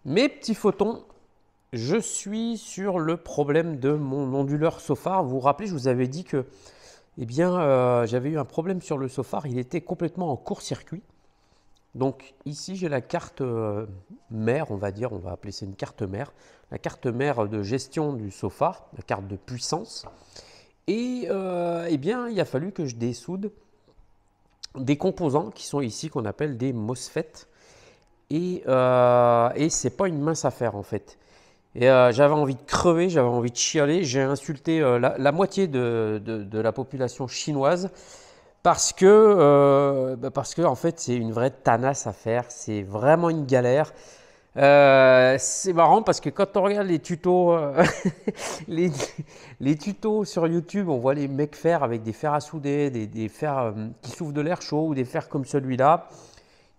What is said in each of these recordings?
Mes petits photons, je suis sur le problème de mon onduleur Sofar. Vous vous rappelez, je vous avais dit que j'avais eu un problème sur le Sofar, il était complètement en court-circuit. Donc ici, j'ai la carte mère, on va dire, on va appeler ça une carte mère, la carte mère de gestion du Sofar, la carte de puissance. Et il a fallu que je dessoude des composants qui sont ici, qu'on appelle des MOSFET. Et c'est pas une mince affaire en fait. Et j'avais envie de crever, j'avais envie de chialer. J'ai insulté la moitié de la population chinoise parce que en fait c'est une vraie tanasse à faire. C'est vraiment une galère. C'est marrant parce que quand on regarde les tutos, les, les tutos sur YouTube, on voit les mecs faire avec des fers à souder, des fers qui soufflent de l'air chaud ou des fers comme celui-là.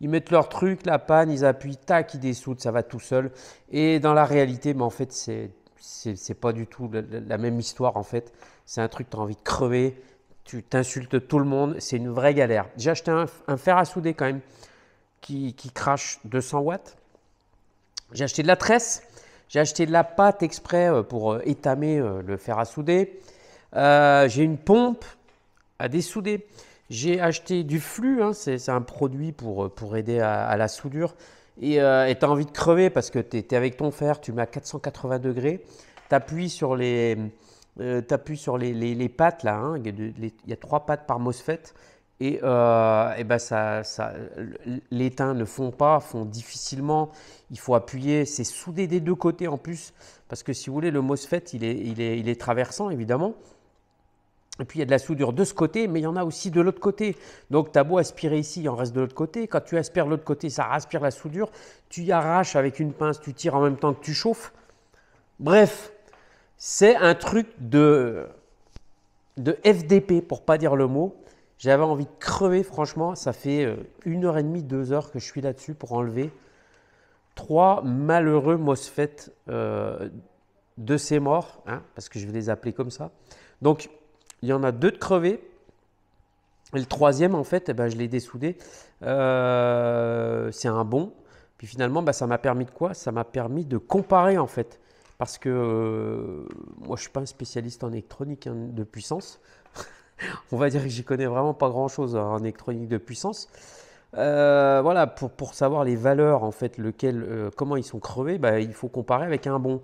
Ils mettent leur truc, la panne, ils appuient, tac, ils dessoudent, ça va tout seul. Et dans la réalité, mais en fait, c'est pas du tout la même histoire en fait. C'est un truc, tu as envie de crever, tu t'insultes tout le monde, c'est une vraie galère. J'ai acheté un fer à souder quand même qui crache 200 watts. J'ai acheté de la tresse, j'ai acheté de la pâte exprès pour étamer le fer à souder. J'ai une pompe à dessouder. J'ai acheté du flux, hein, c'est un produit pour aider à la soudure. Et tu as envie de crever parce que tu es avec ton fer, tu mets à 480 degrés, tu appuies sur les pattes là, hein, il y a 3 pattes par MOSFET. Et l'étain ne fond pas, fond difficilement. Il faut appuyer, c'est soudé des deux côtés en plus. Parce que si vous voulez, le MOSFET, il est traversant évidemment. Et puis il y a de la soudure de ce côté, mais il y en a aussi de l'autre côté. Donc tu as beau aspirer ici, il en reste de l'autre côté. Quand tu aspires de l'autre côté, ça aspire la soudure. Tu y arraches avec une pince, tu tires en même temps que tu chauffes. Bref, c'est un truc de FDP, pour ne pas dire le mot. J'avais envie de crever, franchement. Ça fait 1h30, 2 heures que je suis là-dessus pour enlever 3 malheureux MOSFET de ces morts, hein, parce que je vais les appeler comme ça. Donc, il y en a 2 de crevés. Et le troisième, en fait, je l'ai dessoudé. C'est un bon. Puis finalement, ça m'a permis de quoi? Ça m'a permis de comparer, en fait. Parce que moi, je ne suis pas un spécialiste en électronique de puissance. On va dire que j'y connais vraiment pas grand-chose en électronique de puissance. Voilà, pour savoir les valeurs, en fait, comment ils sont crevés, il faut comparer avec un bon.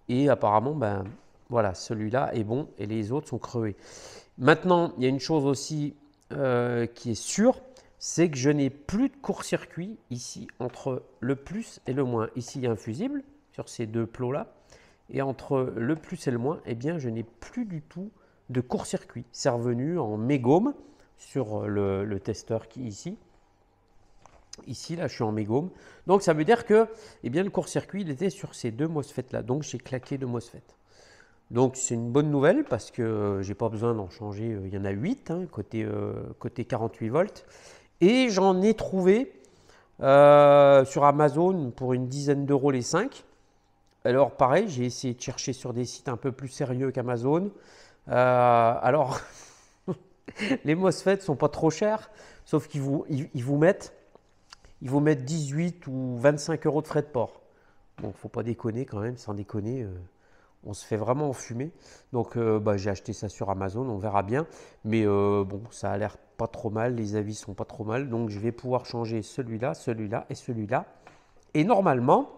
Et apparemment, voilà, celui-là est bon et les autres sont crevés. Maintenant, il y a une chose aussi qui est sûre, c'est que je n'ai plus de court-circuit ici entre le plus et le moins. Ici, il y a un fusible sur ces deux plots-là. Et entre le plus et le moins, je n'ai plus du tout de court-circuit. C'est revenu en mégome sur le testeur qui est ici. Ici, là, je suis en mégome. Donc, ça veut dire que le court-circuit, il était sur ces deux MOSFET-là. Donc, j'ai claqué 2 MOSFET. Donc, c'est une bonne nouvelle parce que je n'ai pas besoin d'en changer. Il y en a 8 hein, côté 48 volts. Et j'en ai trouvé sur Amazon pour une dizaine d'euros les 5. Alors, pareil, j'ai essayé de chercher sur des sites un peu plus sérieux qu'Amazon. Alors, les MOSFET ne sont pas trop chers, sauf qu'ils vous mettent 18 ou 25 euros de frais de port. Bon, il ne faut pas déconner quand même, sans déconner, on se fait vraiment enfumer. Donc, j'ai acheté ça sur Amazon, on verra bien. Mais bon, ça a l'air pas trop mal, les avis sont pas trop mal. Donc, je vais pouvoir changer celui-là, celui-là et celui-là. Et normalement,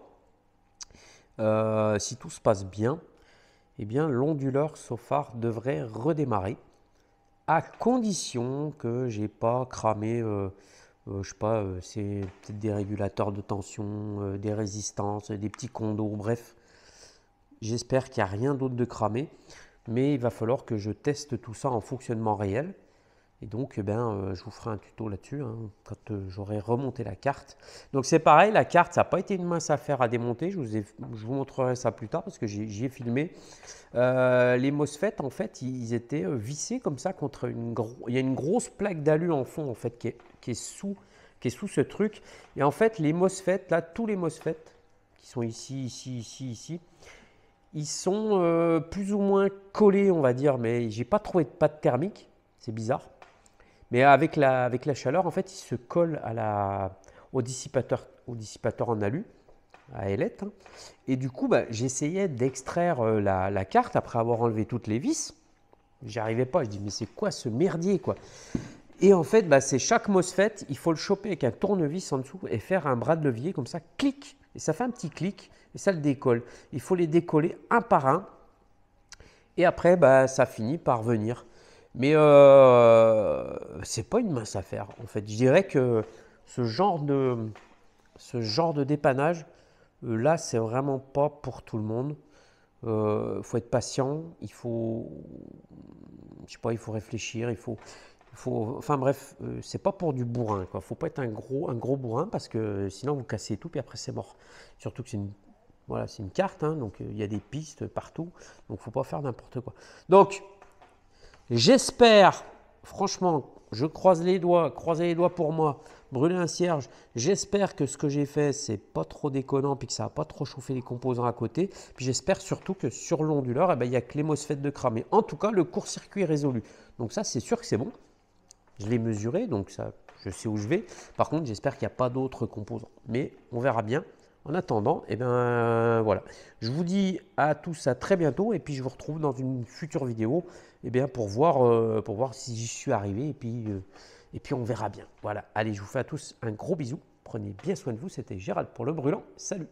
si tout se passe bien, l'onduleur Sofar devrait redémarrer à condition que j'ai pas cramé, je sais pas, c'est peut-être des régulateurs de tension, des résistances, des petits condos, bref. J'espère qu'il n'y a rien d'autre de cramé, mais il va falloir que je teste tout ça en fonctionnement réel. Et donc, je vous ferai un tuto là-dessus hein, quand j'aurai remonté la carte. Donc, c'est pareil, la carte, ça n'a pas été une mince affaire à démonter. Je vous montrerai ça plus tard parce que j'y ai filmé. Les MOSFET, en fait, ils étaient vissés comme ça contre il y a une grosse plaque d'alu en fond, en fait, qui est sous ce truc. Et en fait, les MOSFET, là, tous les MOSFET qui sont ici, ici, ils sont plus ou moins collés, on va dire, mais j'ai pas trouvé de pâte thermique. C'est bizarre. Mais avec la chaleur, en fait, il se colle au dissipateur en alu. à ailettes, hein. Et du coup, bah, j'essayais d'extraire la carte après avoir enlevé toutes les vis. J'y arrivais pas. Je dis, mais c'est quoi ce merdier, quoi? Et en fait, bah, c'est chaque MOSFET, il faut le choper avec un tournevis en dessous et faire un bras de levier comme ça, clic. Et ça fait un petit clic et ça le décolle. Il faut les décoller un par un. Et après, bah, ça finit par venir. Mais c'est pas une mince affaire. En fait, je dirais que ce genre de dépannage, là, c'est vraiment pas pour tout le monde. Faut être patient. Je sais pas, il faut réfléchir. Enfin bref, c'est pas pour du bourrin, quoi. Faut pas être un gros bourrin parce que sinon vous cassez tout puis après c'est mort. Surtout que voilà, c'est une carte, hein, donc il y a des pistes partout, donc faut pas faire n'importe quoi. Donc j'espère, franchement, je croisez les doigts pour moi, brûler un cierge. J'espère que ce que j'ai fait, c'est pas trop déconnant puis que ça va pas trop chauffer les composants à côté. Puis j'espère surtout que sur l'onduleur, eh ben, il n'y a que les MOSFET de cramer. En tout cas, le court-circuit est résolu. Donc ça, c'est sûr que c'est bon. Je l'ai mesuré, donc ça, je sais où je vais. Par contre, j'espère qu'il n'y a pas d'autres composants. Mais on verra bien. En attendant, eh ben, voilà. Je vous dis à tous à très bientôt et puis je vous retrouve dans une future vidéo eh bien, pour voir si j'y suis arrivé et puis on verra bien. Voilà. Allez, je vous fais à tous un gros bisou. Prenez bien soin de vous. C'était Gérald pour Le Brûlant. Salut!